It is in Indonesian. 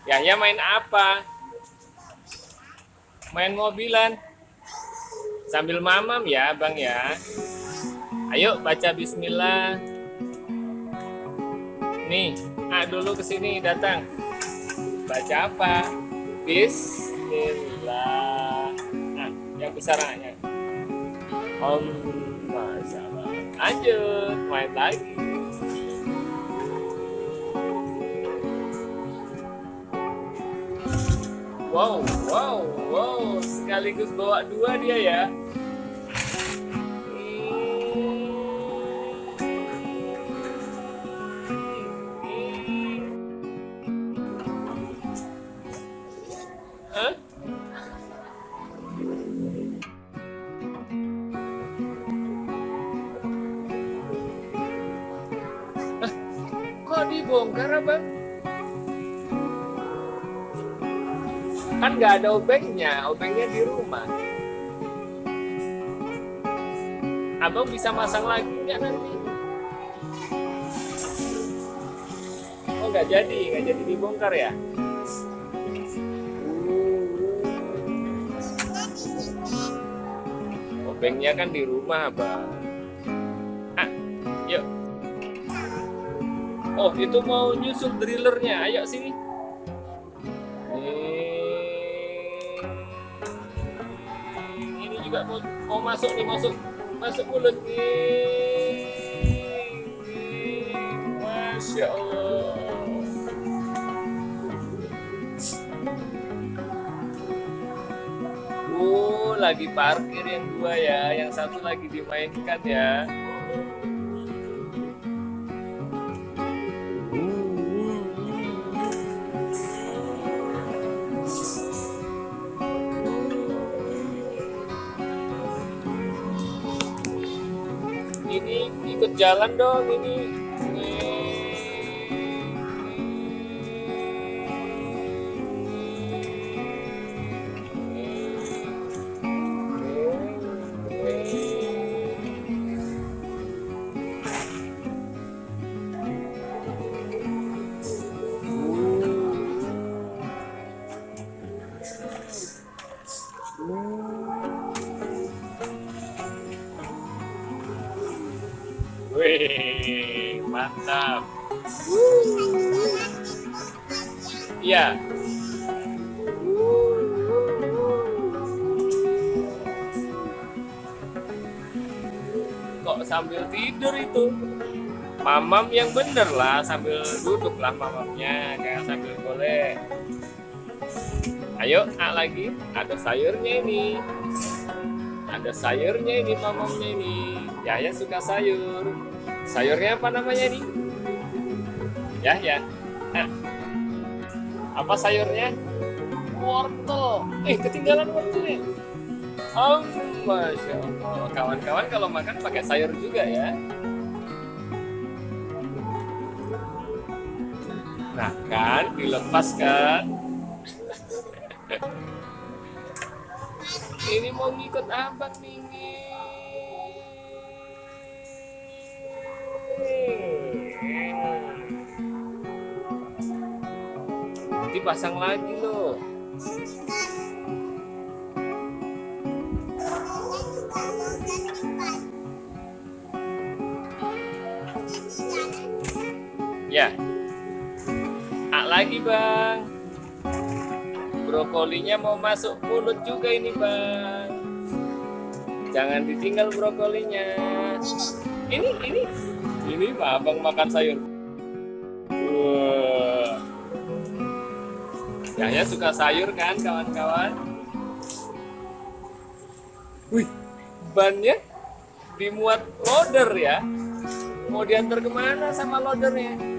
Yahya main apa? Main mobilan? Sambil mamam ya bang ya. Ayo baca bismillah. Nih, dulu kesini datang. Baca apa? Bismillah. Yang besar aja. Masya Allah. Lanjut, main lagi. Wow, sekaligus bawa dua dia ya. Hah? Kok dibongkar abang? Kan nggak ada obengnya di rumah. Abang bisa masang lagi nggak nanti? Oh nggak jadi dibongkar ya? Obengnya kan di rumah abang. Yuk. Oh itu mau nyusul drillernya, ayo sini. Ini juga mau masuk nih, masuk mulut nih. Masya Allah. Lagi parkir yang dua ya, yang satu lagi dimainkan ya. Ini ikut jalan dong ini. Wih, mantap. Iya. Kok sambil tidur itu? Mamam yang bener lah, sambil duduk lah mamamnya, kayak sambil golek. Ayo, lagi. Ada sayurnya ini. Ada sayurnya ini mamamnya ini. Yahya suka sayur. Sayurnya apa namanya ini? Ya. Apa sayurnya? Wortel. Ketinggalan wortelnya. Masya Allah. Kawan-kawan kalau makan pakai sayur juga ya. Nah kan, dilepas kan. Ini mau ngikut abang nih. Nanti pasang lagi loh. Ya. Lagi bang. Brokolinya mau masuk mulut juga ini bang. Jangan ditinggal brokolinya. Ini mah abang makan sayur. Yahya suka sayur kan kawan-kawan? Wih, bannya dimuat loader ya. Mau diantar kemana sama loadernya?